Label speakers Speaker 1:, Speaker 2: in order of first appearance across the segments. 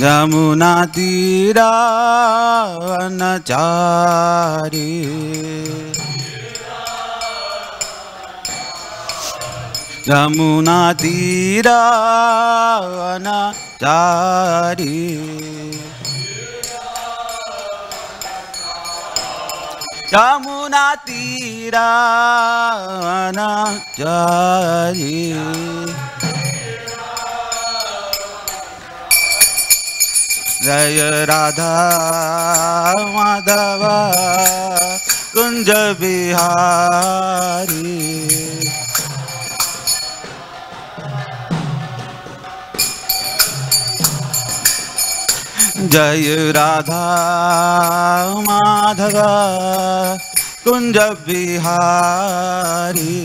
Speaker 1: जमुना तीरा वनचारी जमुना तीरा वनचारी जमुना तीरा वनचारी जय राधा माधव कुंज बिहारी जय राधा माधव कुंज बिहारी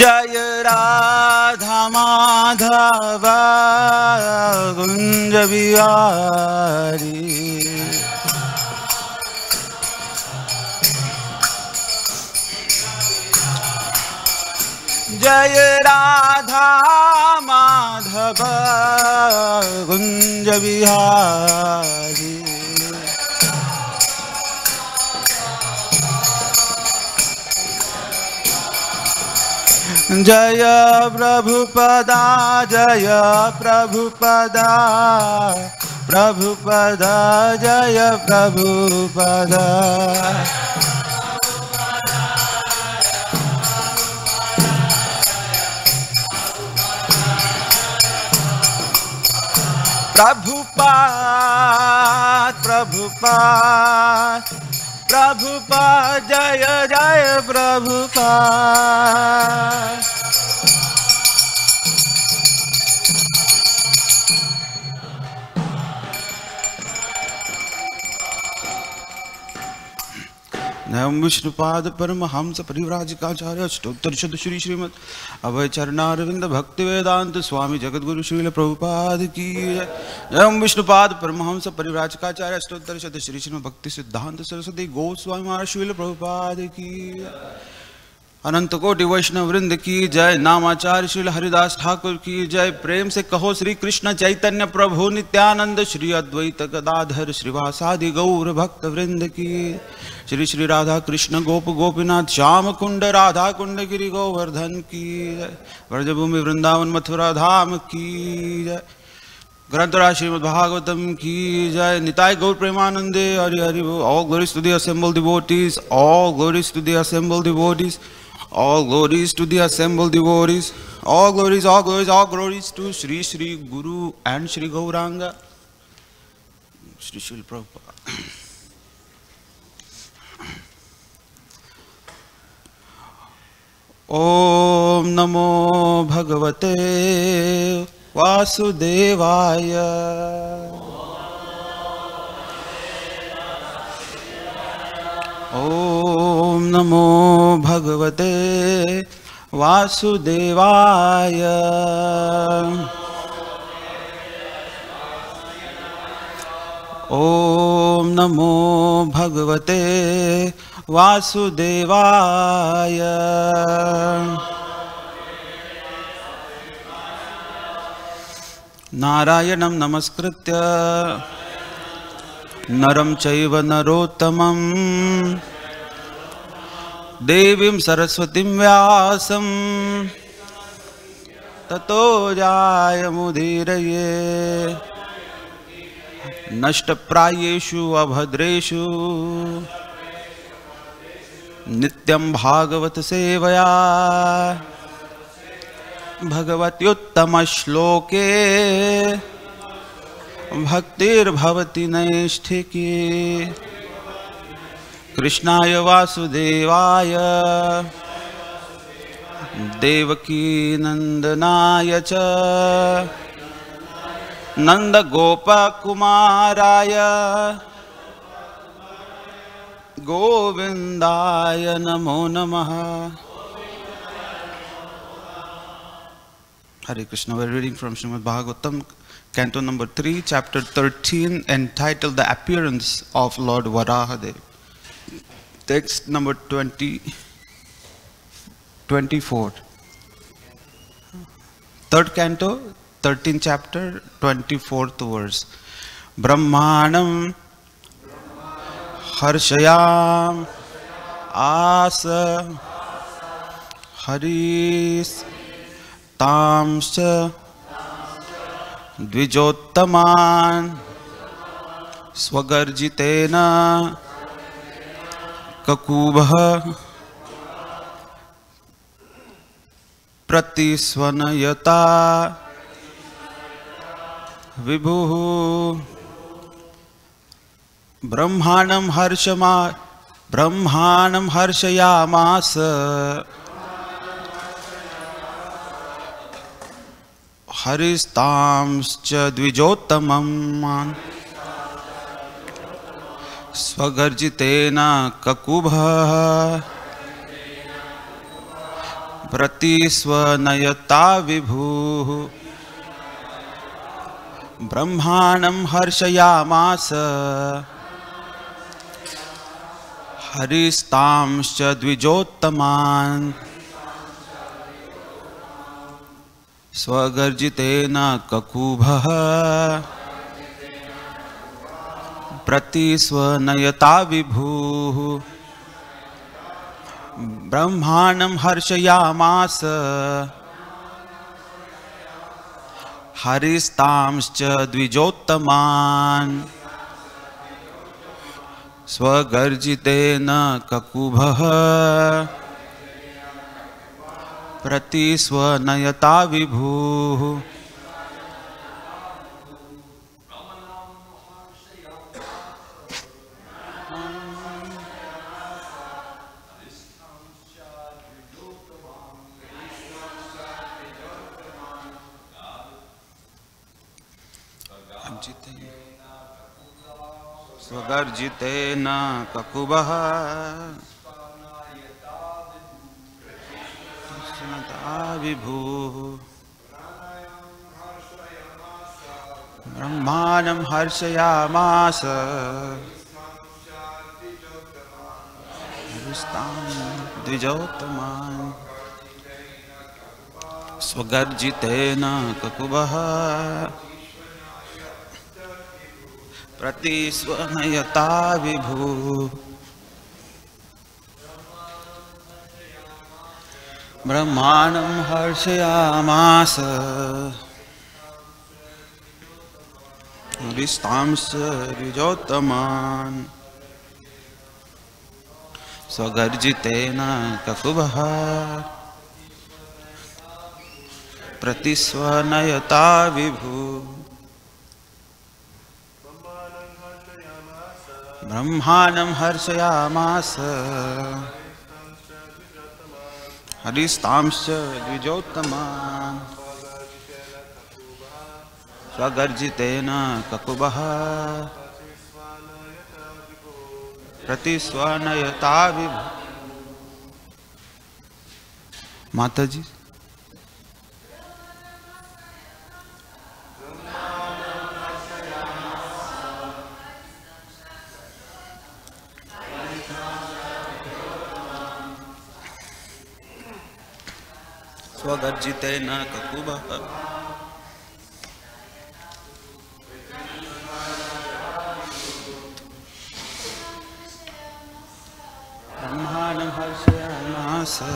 Speaker 1: जय राधा माधव कुंज बिहारी जय राधा माधव कुंज बिहारी जय प्रभुपदा जय प्रभुपदा प्रभुपदा जय प्रभुपदा प्रभुपाद प्रभुपाद प्रभुपाद जय जय प्रभुपाद नयम विष्णुपाद परमहंस परिव्राजकाचार्य अष्टोत्तर शत श्री श्रीमद अभय चरणारविंद भक्ति वेदांत स्वामी जगद्गुरु श्रील प्रभुपाद की जय। नयम विष्णुपाद परमहंस परिव्राजकाचार्य अष्टोत्तर शत श्री श्रीमद भक्ति सिद्धांत सरस्वती गोस्वामी महाराज श्रील प्रभुपाद की जय। अनंत कोटि वैष्णव वृंद की जय। नामाचार्य श्री हरिदास ठाकुर की जय। प्रेम से कहो श्री कृष्ण चैतन्य प्रभु नित्यानंद श्री अद्वैत गदाधर श्रीवासादि गौर भक्त वृंद की। श्री श्री राधा कृष्ण गोप गोपीनाथ श्याम कुंड राधा कुंड गिरि गोवर्धन की जय। व्रजभूमि वृंदावन मथुरा धाम की जय। ग्रंथराज श्रीमद् भागवतम की जय। निताय गौर प्रेमानंदे हरि हरि बोल। All glories to the assembled devotees. All glories to the assembled devotees. All glories to the assembled devotees. All glories, all glories, all glories to Shri Shri Guru and Shri Gauranga. Shri Shri Prabhupada. Om Namo Bhagavate Vasudevaya. Om Namo Bhagavate Vasudevaya. Om Namo Bhagavate Vasudevaya. Narayanam namaskritya naram chaiva narottamam devim saraswatim vyasam tato jayamudhiraye nashtaprayeshu abhadreshu nityam bhagavat sevaya भगवत्युत्तम श्लोके भक्तिर्भवति नैष्ठिकी। कृष्णाय वासुदेवाय देवकी नंदनाय च नंदगोपकुमाराय गोविंदाय नमो नमः। Hare Krishna. We are reading from Srimad Bhagavatam, Canto number 3, chapter 13, entitled The Appearance of Lord Varahadev. Text number 20, 24. Third canto, 13th chapter, 24th verse. Brahmanam harshayam asa haris tamscha dvijottaman swagarjitena kakubha pratisvanayata vibhu. Brahmanam harshayamasa haristamscha dvijottamam swagarjitena kakubha pratisvanayata vibhu. Brahmanam harshayamasa haristamscha dvijottaman swagarjitena kakubha pratisvanayata vibhu. Brahmanam harshayamasa haristamscha dvijottaman swagarjitena kakubha pratisvanayata vibhu. Swagarjitena kakubha vibhu. Brahmanam harshayamasa haristam dvijottaman swagarjitena kakubha pratisvanayata vibhu. Brahmanam harshayamasa haristamscha dvijottaman swagarjitena kakubha pratisvanayata vibhu. Brahmanam harshayamasa haristamscha dvijottaman swagarjitena kakubha pratisvanayata vibhu. Mataji. Swagarjitena kakubha Brahmanam harshayamasa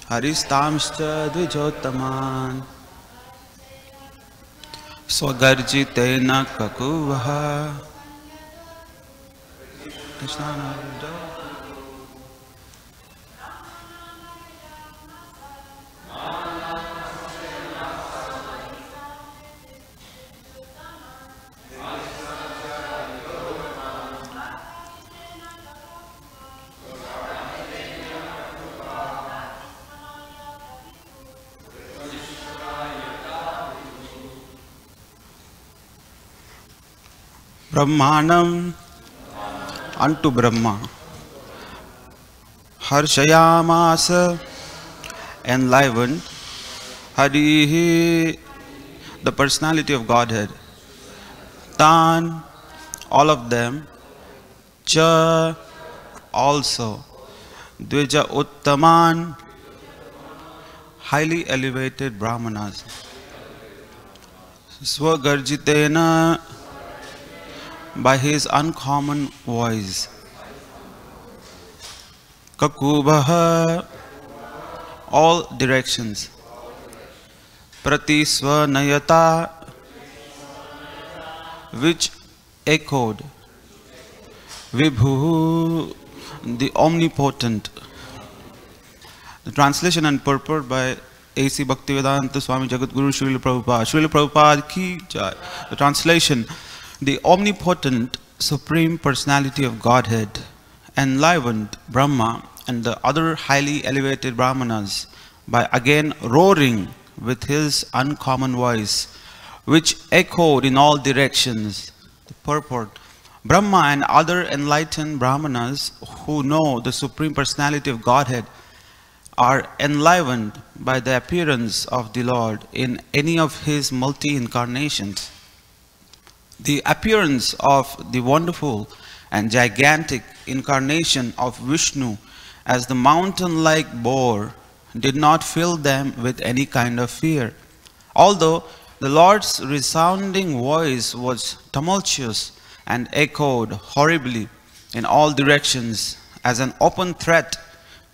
Speaker 1: haristamscha dvijottaman swagarjitena kakubha. Krishna. Brahmanam unto Brahma, harshayamasa enlivened, Harihi the personality of Godhead, Tan all of them, Cha also, Dvija Uttaman, highly elevated Brahmanas. Swagarjitena, by his uncommon voice. Kakubaha, all directions. Pratiswanayata, which echoed. Vibhu, the omnipotent. The translation and purport by A.C. Bhaktivedanta Swami Jagadguru Srila Prabhupada. Srila Prabhupada ki jai. The translation: the omnipotent Supreme Personality of Godhead enlivened Brahma and the other highly elevated Brahmanas by again roaring with his uncommon voice, which echoed in all directions. The purport: Brahma and other enlightened Brahmanas who know the Supreme Personality of Godhead are enlivened by the appearance of the Lord in any of his multi-incarnations. The appearance of the wonderful and gigantic incarnation of Vishnu as the mountain-like boar did not fill them with any kind of fear. Although the Lord's resounding voice was tumultuous and echoed horribly in all directions as an open threat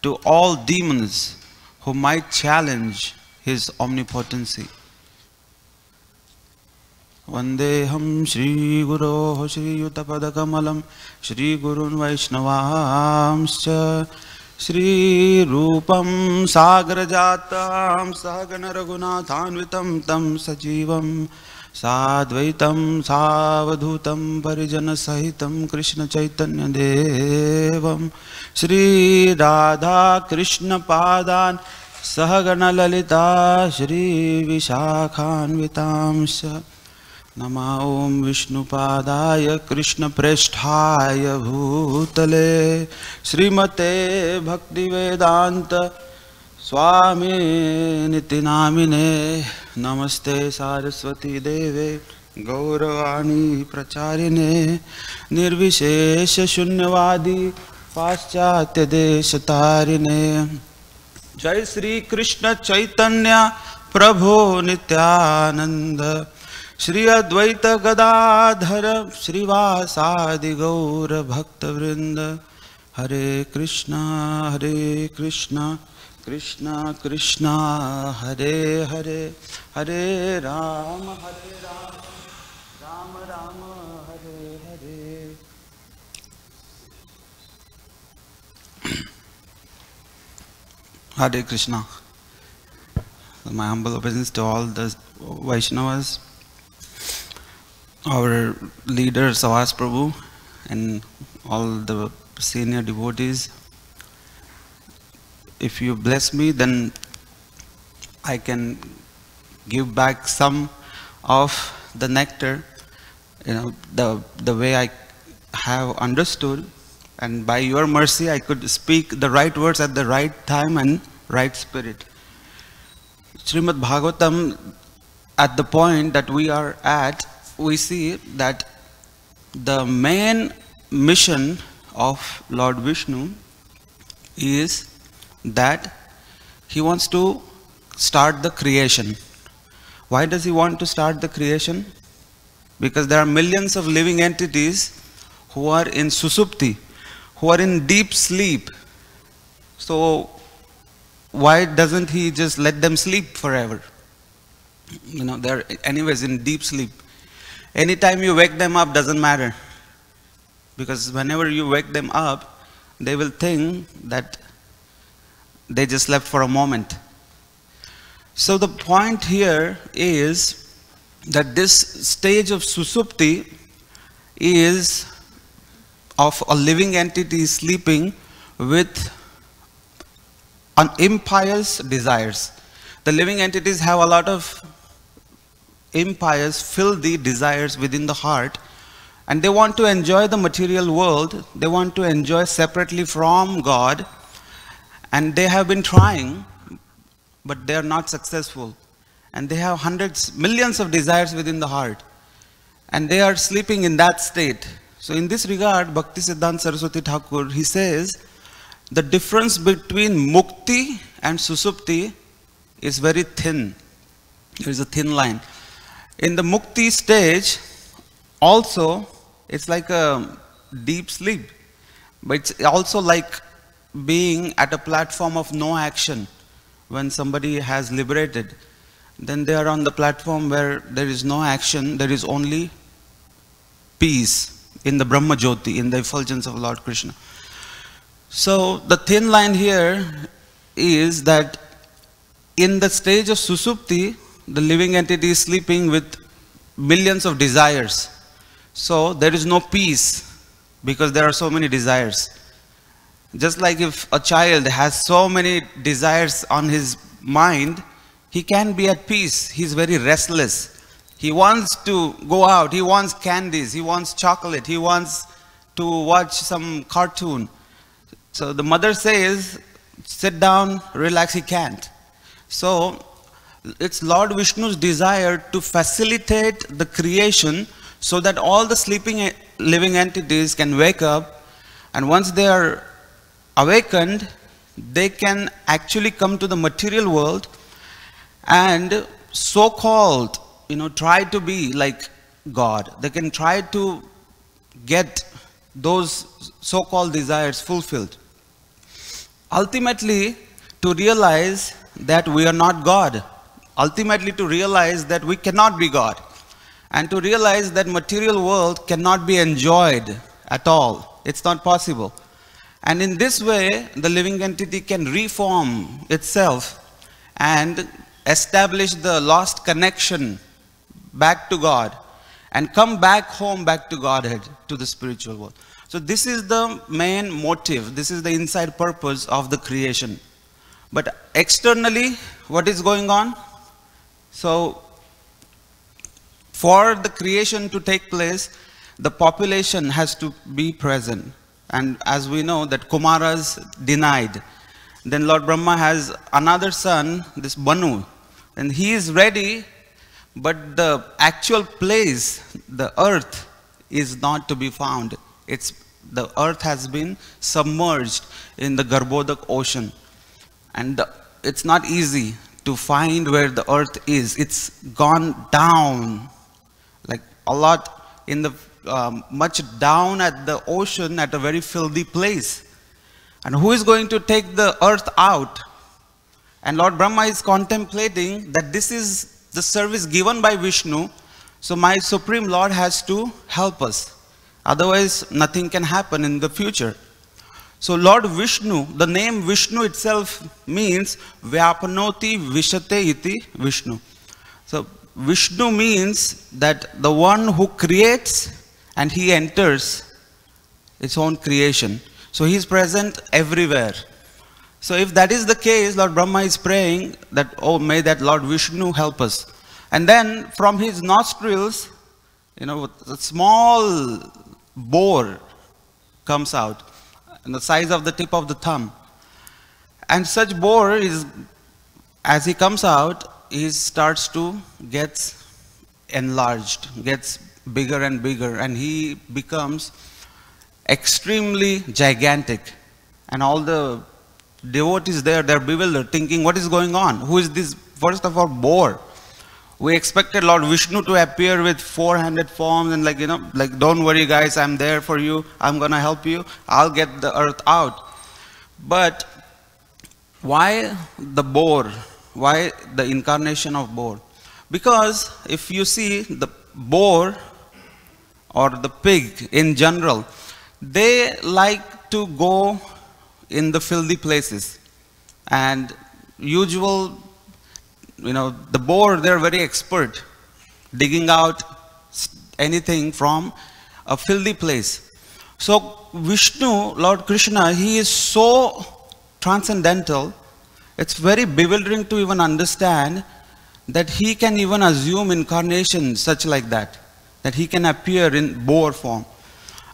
Speaker 1: to all demons who might challenge his omnipotency. Vandeham Shri Guru Shri Yutapadakamalam Shri Gurun Vaishnavamscha Shri Rupam Sagrajatam Sahagana Raghunathanvitam Tam Sajivam Sadvaitam Savadhutam Parijana Sahitam Krishna Chaitanya Devam Shri Radha Krishna Padan Sahagana Lalita Shri Vishakhanvitamsha Nama Om Vishnupadaya Krishna Preshthaya Bhutale Srimate Bhaktivedanta Swami Nitinamine Namaste Saraswati Deve Gauravani Pracharine Nirvishesha Shunyavadi Paschatya Deshatarine Jai Sri Krishna Chaitanya Prabhu Nityananda Shri Advaita Gadadhara Srivasadi Gaura Bhakta Vrinda Hare Krishna Krishna Krishna Hare Hare Hare Rama Rama Rama Hare Hare. Hare Krishna. My humble obeisance to all the Vaishnavas, our leader Savas Prabhu, and all the senior devotees. If you bless me, then I can give back some of the nectar, the way I have understood, and by your mercy I could speak the right words at the right time and right spirit. Srimad Bhagavatam, at the point that we are at, we see that the main mission of Lord Vishnu is that he wants to start the creation. Why does he want to start the creation? Because there are millions of living entities who are in susupti, who are in deep sleep. So why doesn't he just let them sleep forever? They're anyways in deep sleep. Anytime you wake them up doesn't matter, because whenever you wake them up, they will think that they just slept for a moment. So the point here is that this stage of susupti is of a living entity sleeping with impious desires. The living entities have a lot of impious, filthy desires within the heart, and they want to enjoy the material world. They want to enjoy separately from God, and they have been trying, but they are not successful. And they have hundreds, millions of desires within the heart, and they are sleeping in that state. So in this regard, Bhakti Siddhanta Saraswati Thakur, he says the difference between mukti and susupti is very thin. There is a thin line. In the mukti stage, also, it's like a deep sleep. But it's also like being at a platform of no action. When somebody has liberated, then they are on the platform where there is no action, there is only peace in the Brahma Jyoti, in the effulgence of Lord Krishna. So the thin line here is that in the stage of Susupti, the living entity is sleeping with millions of desires. So there is no peace because there are so many desires. Just like if a child has so many desires on his mind, he can't be at peace. He's very restless. He wants to go out. He wants candies. He wants chocolate. He wants to watch some cartoon. So the mother says, sit down, relax. He can't. So it's Lord Vishnu's desire to facilitate the creation so that all the sleeping living entities can wake up, and once they are awakened, they can actually come to the material world and so-called, try to be like God. They can try to get those so-called desires fulfilled. Ultimately, to realize that we are not God. Ultimately, to realize that we cannot be God. And to realize that material world cannot be enjoyed at all. It's not possible. And in this way, the living entity can reform itself and establish the lost connection back to God and come back home, back to Godhead, to the spiritual world. So this is the main motive. This is the inside purpose of the creation. But externally, what is going on? So for the creation to take place, the population has to be present. And as we know that Kumaras denied. Then Lord Brahma has another son, this Banu. And he is ready, but the actual place, the earth, is not to be found. The earth has been submerged in the Garbhodak ocean. And it's not easy to find where the earth is. It's gone down, like a lot in the much down at the ocean at a very filthy place. And who is going to take the earth out? And Lord Brahma is contemplating that this is the service given by Vishnu, so my Supreme Lord has to help us. Otherwise, nothing can happen in the future. So Lord Vishnu, the name Vishnu itself means Vyapanoti Vishate iti Vishnu. So Vishnu means that the one who creates and he enters its own creation. So he is present everywhere. So if that is the case, Lord Brahma is praying that, oh, may that Lord Vishnu help us. And then from his nostrils, a small boar comes out, and the size of the tip of the thumb. And such boar is, as he comes out, he starts to get enlarged, gets bigger and bigger, and he becomes extremely gigantic. And all the devotees there, they're bewildered, thinking, what is going on? Who is this, first of all, boar? We expected Lord Vishnu to appear with 400 forms and like don't worry guys, I'm there for you, I'm gonna help you, I'll get the earth out. But why the boar? Why the incarnation of boar? Because if you see the boar or the pig in general, they like to go in the filthy places. And the boar, they're very expert digging out anything from a filthy place. So Vishnu, Lord Krishna, he is so transcendental, it's very bewildering to even understand that he can even assume incarnation such like that he can appear in boar form.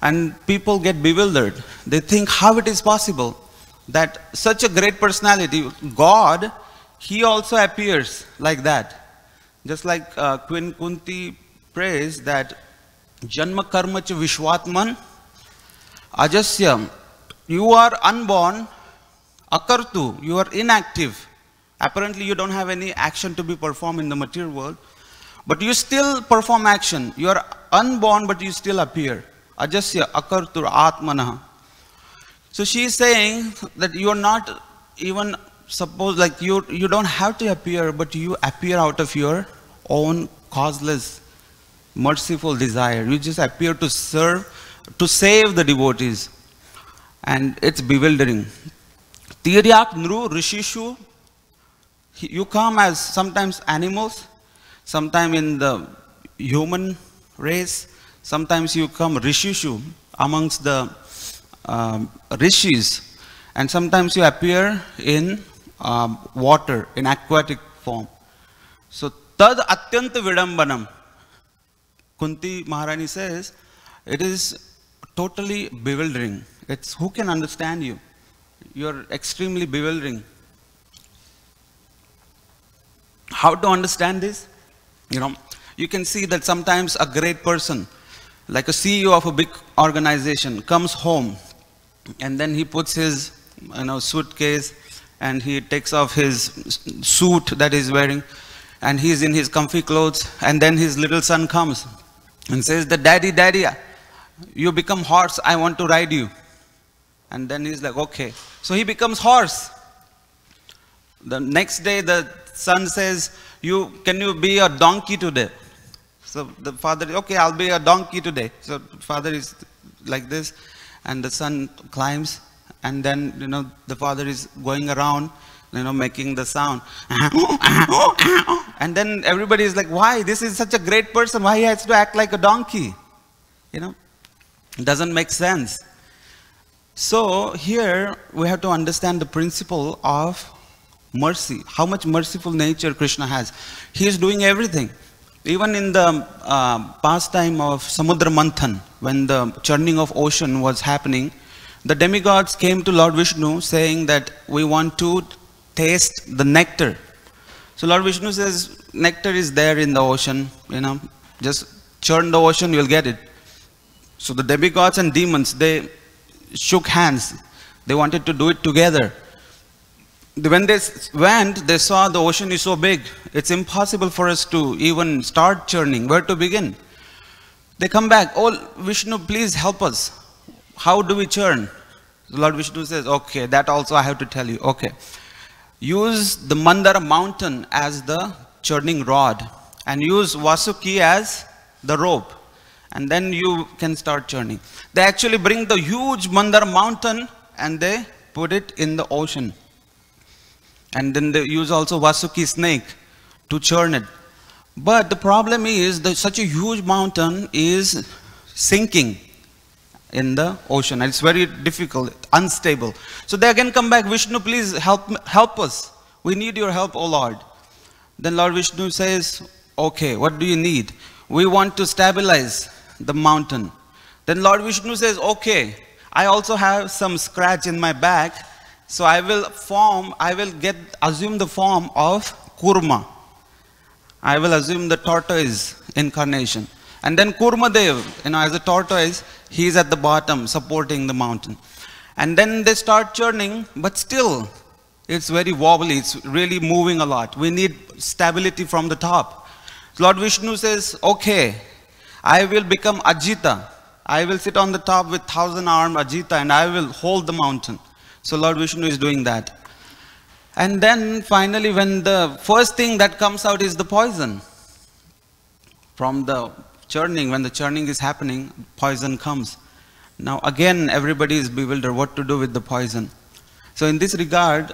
Speaker 1: And people get bewildered. They think how it is possible that such a great personality, God, he also appears like that. Just like Queen Kunti prays that Janma Karma Cha Vishwatman Ajasyam, you are unborn, Akartu, you are inactive. Apparently you don't have any action to be performed in the material world. But you still perform action. You are unborn, but you still appear. Ajasya akartur atmanah. So she is saying that you are not even, suppose like you don't have to appear, but you appear out of your own causeless, merciful desire. You just appear to serve, to save the devotees. And it's bewildering. Tiryak nru rishishu. You come as sometimes animals, sometimes in the human race, sometimes you come rishishu amongst the rishis, and sometimes you appear in water, in aquatic form. So, tad atyanta vidambanam. Kunti Maharani says, it is totally bewildering. It's who can understand you? You're extremely bewildering. How to understand this? You can see that sometimes a great person, like a CEO of a big organization, comes home and then he puts his suitcase and he takes off his suit that he's wearing and he's in his comfy clothes, and then his little son comes and says that, Daddy, you become horse, I want to ride you. And then he's like, okay. So he becomes horse. The next day the son says, can you be a donkey today? So the father, okay, I'll be a donkey today. So father is like this, and the son climbs, and then the father is going around, making the sound. And then everybody is like, why? This is such a great person. Why he has to act like a donkey? It doesn't make sense. So here we have to understand the principle of mercy. How much merciful nature Krishna has. He is doing everything. Even in the pastime of Samudra Manthan, when the churning of ocean was happening, the demigods came to Lord Vishnu saying that we want to taste the nectar. So Lord Vishnu says, nectar is there in the ocean, just churn the ocean, you'll get it. So the demigods and demons, they shook hands. They wanted to do it together. When they went, they saw the ocean is so big, it's impossible for us to even start churning. Where to begin? They come back, oh Vishnu, please help us. How do we churn? Lord Vishnu says, okay, that also I have to tell you. Okay, use the Mandara mountain as the churning rod and use Vasuki as the rope, and then you can start churning. They actually bring the huge Mandara mountain and they put it in the ocean. And then they use also Vasuki snake to churn it. But the problem is that such a huge mountain is sinking in the ocean. It's very difficult, unstable. So they again come back, Vishnu, please help us. We need your help, O Lord. Then Lord Vishnu says, okay, what do you need? We want to stabilize the mountain. Then Lord Vishnu says, okay, I also have some scratch in my back. So I will assume the form of Kurma. I will assume the tortoise incarnation. And then Kurma Dev, as a tortoise, he is at the bottom supporting the mountain. And then they start churning, but still it's very wobbly. It's really moving a lot. We need stability from the top. Lord Vishnu says, okay, I will become Ajita. I will sit on the top with 1,000-armed Ajita and I will hold the mountain. So Lord Vishnu is doing that. And then finally, when the first thing that comes out is the poison. From the churning, when the churning is happening, poison comes. Now again, everybody is bewildered what to do with the poison. So in this regard,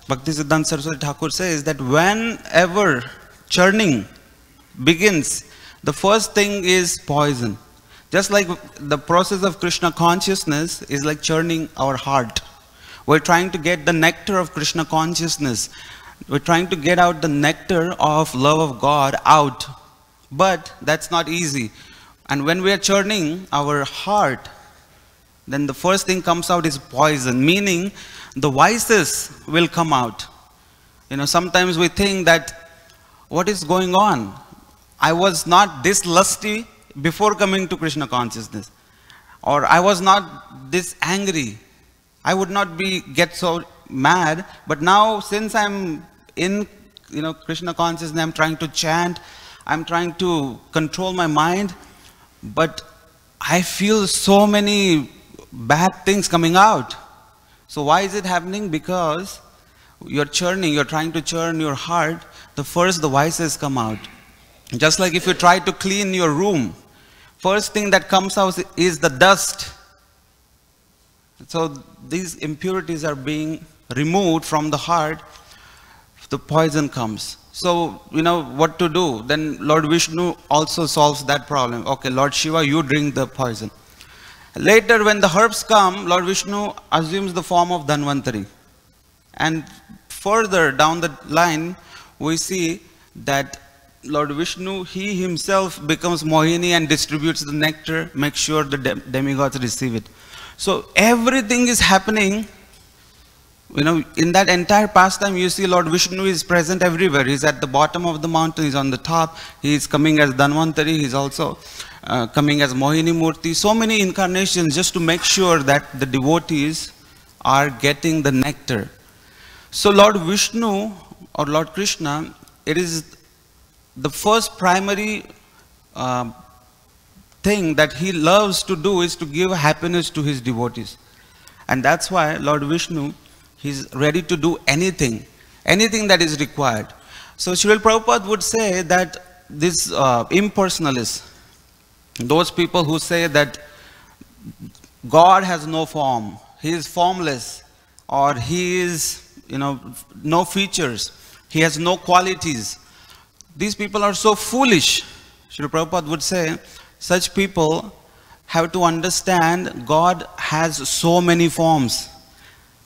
Speaker 1: Bhaktisiddhanta Saraswati Thakur says that whenever churning begins, the first thing is poison. Just like the process of Krishna consciousness is like churning our heart. We're trying to get the nectar of Krishna consciousness. We're trying to get out the nectar of love of God out. But that's not easy. And when we are churning our heart, then the first thing comes out is poison, meaning the vices will come out. Sometimes we think that, what is going on? I was not this lusty before coming to Krishna consciousness. Or I was not this angry. I would not get so mad. But now, since I'm in, Krishna consciousness, I'm trying to chant, I'm trying to control my mind, but I feel so many bad things coming out. So why is it happening? Because you're trying to churn your heart. The vices come out. Just like if you try to clean your room, first thing that comes out is the dust. So these impurities are being removed from the heart, the poison comes. So, what to do? Then Lord Vishnu also solves that problem. Okay, Lord Shiva, you drink the poison. Later, when the herbs come, Lord Vishnu assumes the form of Dhanvantari. And further down the line, we see that Lord Vishnu, he himself becomes Mohini and distributes the nectar, makes sure the demigods receive it. So everything is happening, in that entire pastime. You see Lord Vishnu is present everywhere. He's at the bottom of the mountain, he's on the top, he's coming as Dhanvantari, he's also coming as Mohini Murti. So many incarnations just to make sure that the devotees are getting the nectar. So Lord Vishnu or Lord Krishna, it is the first primary thing that he loves to do is to give happiness to his devotees. And that's why Lord Vishnu, he's ready to do anything that is required. So Srila Prabhupada would say that these impersonalists, those people who say that God has no form, he is formless, or he is, no features, he has no qualities. These people are so foolish. Srila Prabhupada would say, such people have to understand God has so many forms.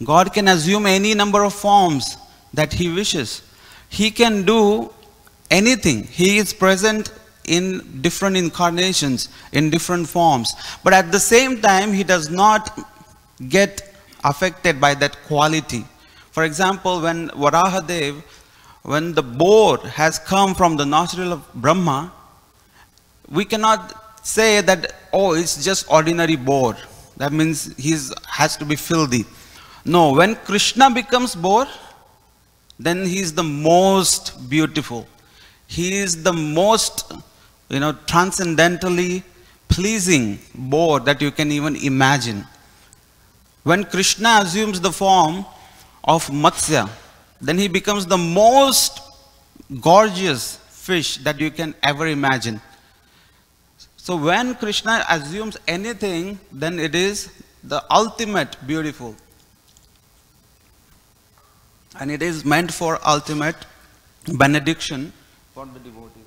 Speaker 1: God can assume any number of forms that he wishes. He can do anything. He is present in different incarnations, in different forms. But at the same time, he does not get affected by that quality. For example, when Varahadev, when the boar has come from the nostril of Brahma, we cannot say that, oh, it's just ordinary boar. That means he has to be filthy. No, when Krishna becomes boar, then he is the most beautiful. He is the most, transcendentally pleasing boar that you can even imagine. When Krishna assumes the form of Matsya, then he becomes the most gorgeous fish that you can ever imagine. So when Krishna assumes anything, then it is the ultimate beautiful. And it is meant for ultimate benediction for the devotees.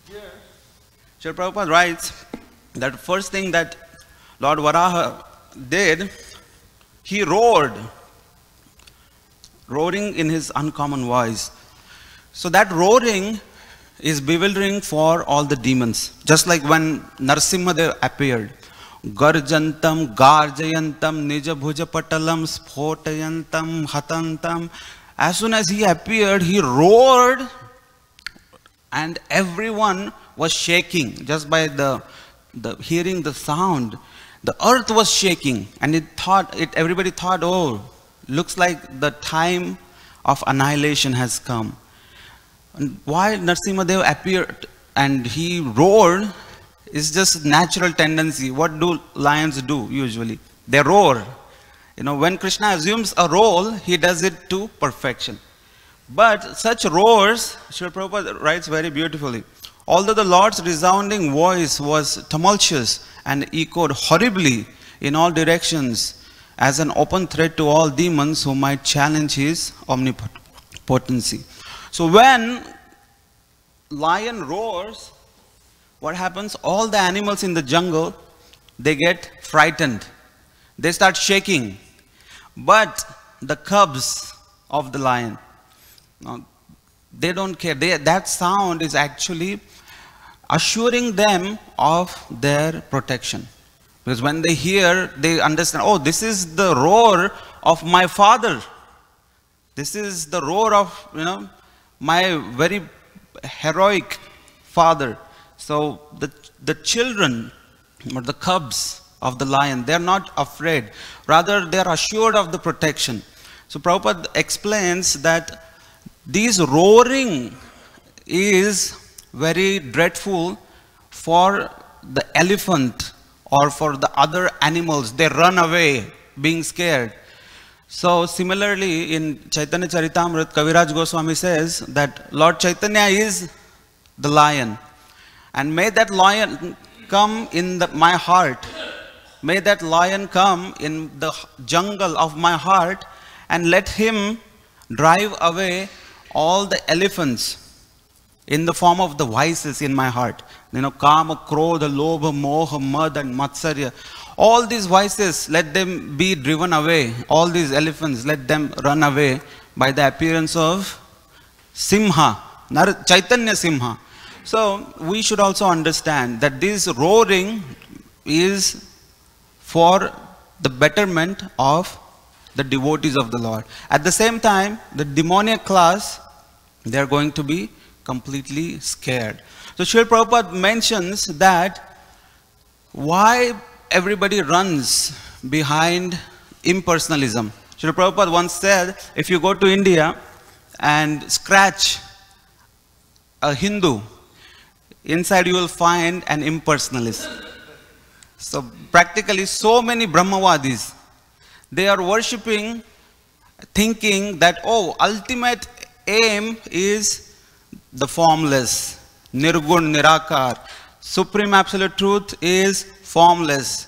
Speaker 1: Here, Srila Prabhupada writes that first thing that Lord Varaha did, he roaring in his uncommon voice. So that roaring is bewildering for all the demons. Just like when Narsimhadev appeared. Garjantam, Garjayantam, Nija Bhujapatalam, Sphotayantam, Hatantam. As soon as he appeared, he roared and everyone was shaking just by the hearing the sound. The earth was shaking and everybody thought, oh, looks like the time of annihilation has come. And why Narsimhadev appeared and he roared is just natural tendency. What do lions do usually? They roar. When Krishna assumes a role, he does it to perfection. But such roars, Srila Prabhupada writes very beautifully. Although the Lord's resounding voice was tumultuous and echoed horribly in all directions as an open threat to all demons who might challenge his omnipotency. So when lion roars, what happens? All the animals in the jungle, they get frightened. They start shaking. But the cubs of the lion, they don't care. That sound is actually assuring them of their protection. Because when they hear, they understand, oh, this is the roar of my father. This is the roar of, my very heroic father. So the children or the cubs of the lion, they're not afraid. Rather, they're assured of the protection. So Prabhupada explains that this roaring is very dreadful for the elephant or for the other animals. They run away being scared. So similarly in Chaitanya Charitamrita, Kaviraj Goswami says that Lord Chaitanya is the lion. And may that lion come in my heart. May that lion come in the jungle of my heart and let him drive away all the elephants in the form of the vices in my heart. You know, Kama, Krodha, Lobha, Moha, Mad and Matsarya. All these vices, let them be driven away. All these elephants, let them run away by the appearance of Simha, Chaitanya Simha. So we should also understand that this roaring is for the betterment of the devotees of the Lord. At the same time, the demoniac class, they are going to be completely scared. So Srila Prabhupada mentions that why everybody runs behind impersonalism. Srila Prabhupada once said, if you go to India and scratch a Hindu, inside you will find an impersonalist. So practically so many Brahmavadis, they are worshipping, thinking that, oh, ultimate aim is the formless, Nirgun, Nirakar. Supreme Absolute Truth is formless.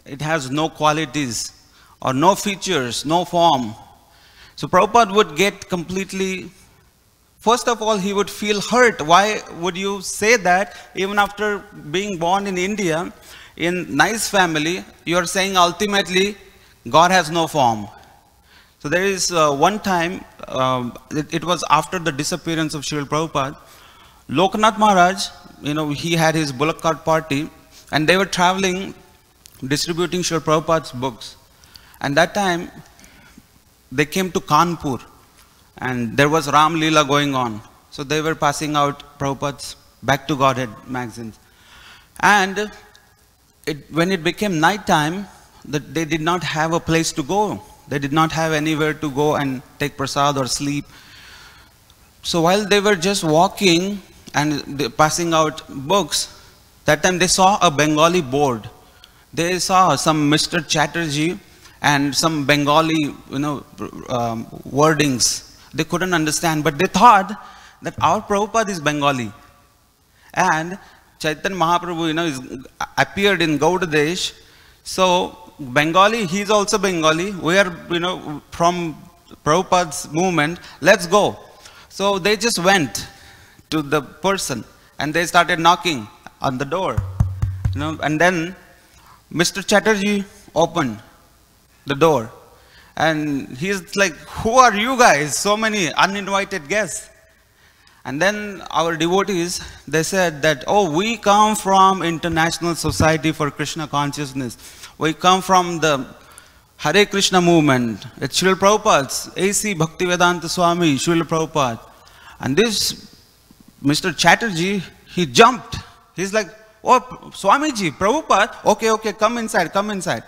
Speaker 1: It has no qualities or no features, no form. So Prabhupada would get completely, first of all, he would feel hurt. Why would you say that even after being born in India, in nice family, you are saying ultimately God has no form. So there is one time, it was after the disappearance of Srila Prabhupada, Loknath Maharaj, he had his bullock cart party and they were traveling, distributing Srila Prabhupada's books. And that time, they came to Kanpur and there was Ram Leela going on. So they were passing out Prabhupada's Back to Godhead magazines. And when it became night time, they did not have a place to go. They did not have anywhere to go and take prasad or sleep. So while they were just walking and passing out books, that time they saw a Bengali board. They saw some Mr. Chatterjee and some Bengali, wordings. They couldn't understand, but they thought that our Prabhupada is Bengali. And Chaitanya Mahaprabhu, appeared in Gaudadesh. So Bengali, he's also Bengali. We are, from Prabhupada's movement. Let's go. So they just went to the person and they started knocking on the door. And then Mr. Chatterjee opened the door. And he's like, who are you guys? So many uninvited guests. And then our devotees, they said that, oh, we come from International Society for Krishna Consciousness. We come from the Hare Krishna movement. It's Srila Prabhupada's, A.C. Bhaktivedanta Swami, Srila Prabhupada. And this Mr. Chatterjee, he jumped. He's like, oh, Swamiji, Prabhupada, okay, come inside, come inside.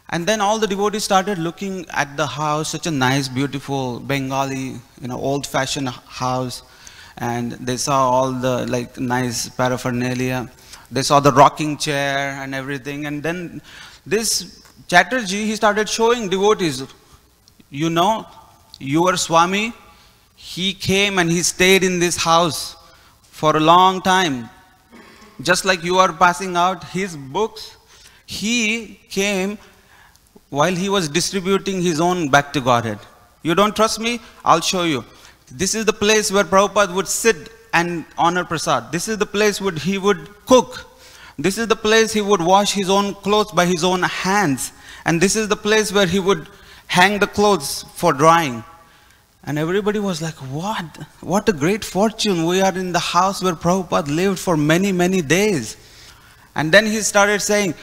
Speaker 1: And then all the devotees started looking at the house, such a nice, beautiful Bengali, old-fashioned house. And they saw all the nice paraphernalia. They saw the rocking chair and everything. And then this Chatterjee, he started showing devotees, your Swami, he came and he stayed in this house for a long time. Just like you are passing out his books, he came while he was distributing his own Back to Godhead. You don't trust me? I'll show you. This is the place where Prabhupada would sit and honor prasad. This is the place where he would cook. This is the place he would wash his own clothes by his own hands. And this is the place where he would hang the clothes for drying. And everybody was like, what? What a great fortune. We are in the house where Prabhupada lived for many, many days. And then he started saying,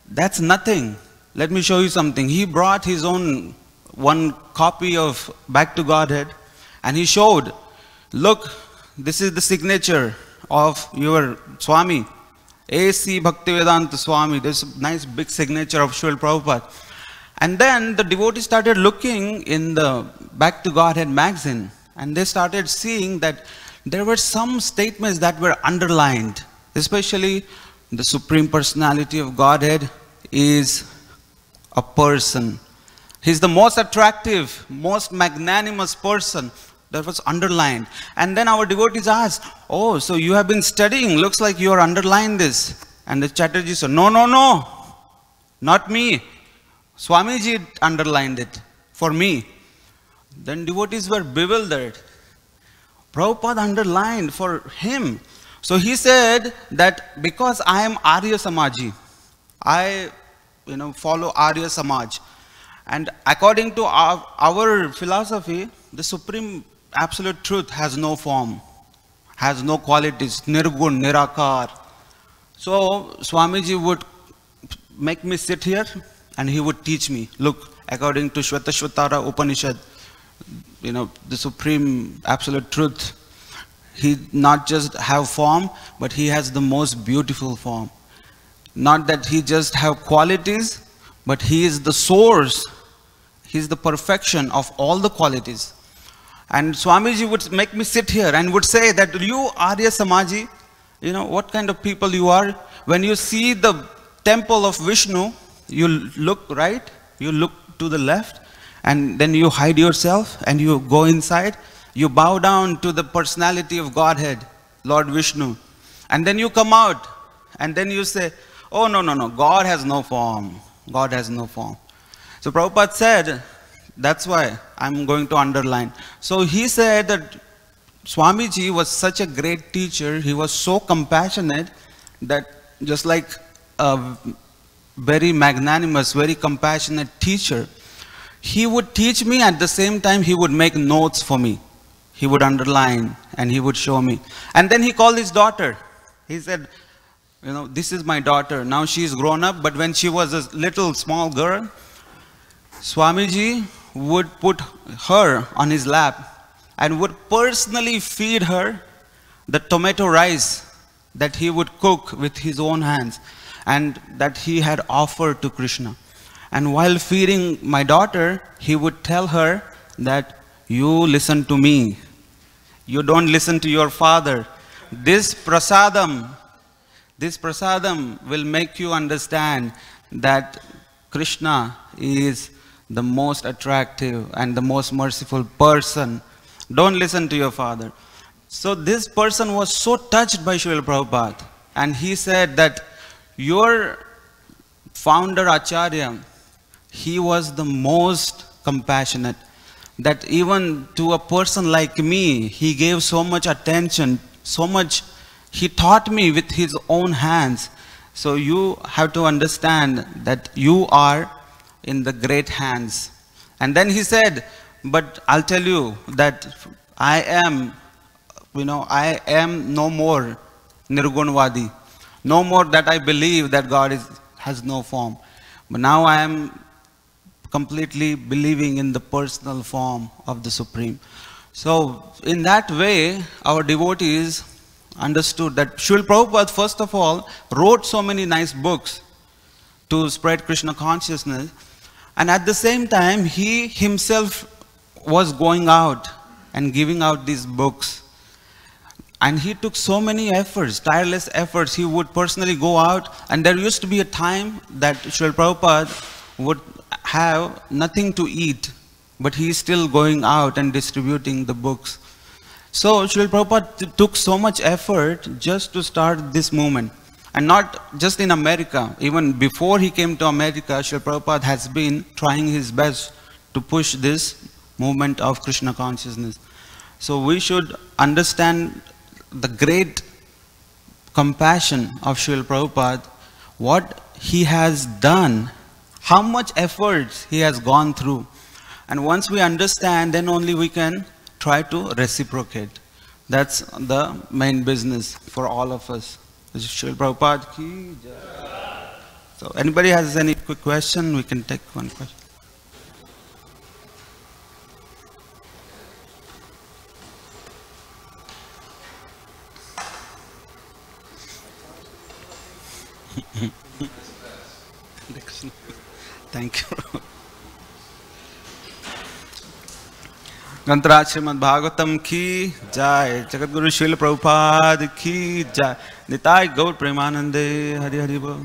Speaker 1: that's nothing. Let me show you something. He brought his own one copy of Back to Godhead. And he showed, look, this is the signature of your Swami, A.C. Bhaktivedanta Swami. There's a nice big signature of Srila Prabhupada. And then the devotees started looking in the Back to Godhead magazine, and they started seeing that there were some statements that were underlined, especially the Supreme Personality of Godhead is a person. He's the most attractive, most magnanimous person. That was underlined. And then our devotees asked, oh, so you have been studying, looks like you are underlined this. And the Chatterjee said, no, no, no, not me. Swamiji underlined it for me. Then devotees were bewildered. Prabhupada underlined for him. So he said that because I am Arya Samaji, I follow Arya Samaj. And according to our philosophy, the Supreme Absolute Truth has no form, has no qualities, nirgun, nirakar. So Swamiji would make me sit here and he would teach me. Look, according to Shvetashvatara Upanishad, the Supreme Absolute Truth, he not just have form, but he has the most beautiful form. Not that he just have qualities, but he is the source. He is the perfection of all the qualities. And Swamiji would make me sit here and would say that you Arya Samaji, what kind of people you are. When you see the temple of Vishnu, you look right, you look to the left, and then you hide yourself and you go inside. You bow down to the personality of Godhead, Lord Vishnu. And then you come out and then you say, oh, no, no, no, God has no form. God has no form. So Prabhupada said, that's why I'm going to underline. So he said that Swamiji was such a great teacher. He was so compassionate that just like a very magnanimous, very compassionate teacher, he would teach me at the same time he would make notes for me. He would underline and he would show me. And then he called his daughter. He said, this is my daughter. Now she is grown up, but when she was a little small girl, Swamiji would put her on his lap and would personally feed her the tomato rice that he would cook with his own hands and that he had offered to Krishna. And while feeding my daughter, he would tell her that you listen to me. You don't listen to your father. This prasadam will make you understand that Krishna is the most attractive and the most merciful person. Don't listen to your father. So this person was so touched by Srila Prabhupada, and he said that your founder Acharya, he was the most compassionate, that even to a person like me, he gave so much attention, so much, he taught me with his own hands. So you have to understand that you are in the great hands. And then he said, but I'll tell you that I am no more Nirgunvadi. No more that I believe that God has no form. But now I am completely believing in the personal form of the Supreme. So in that way, our devotees understood that Srila Prabhupada, first of all, wrote so many nice books to spread Krishna consciousness. And at the same time, he himself was going out and giving out these books. And he took so many efforts, tireless efforts. He would personally go out, and there used to be a time that Srila Prabhupada would have nothing to eat, but he is still going out and distributing the books. So Srila Prabhupada took so much effort just to start this movement. And not just in America, even before he came to America, Srila Prabhupada has been trying his best to push this movement of Krishna consciousness. So we should understand the great compassion of Srila Prabhupada, what he has done, how much efforts he has gone through. And once we understand, then only we can try to reciprocate. That's the main business for all of us. Srila Prabhupada ki jai. So anybody has any quick question, we can take one question. Thank you. ग्रंथराज Shrimad Bhagavatam की जय, जगत गुरु श्रील प्रभुपाद की जय, निताय गौर प्रेमानंदे, हरि हरि बोल।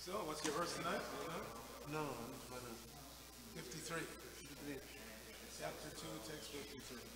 Speaker 2: So, what's your verse tonight?
Speaker 3: No,
Speaker 2: 53. Chapter 2, text 53.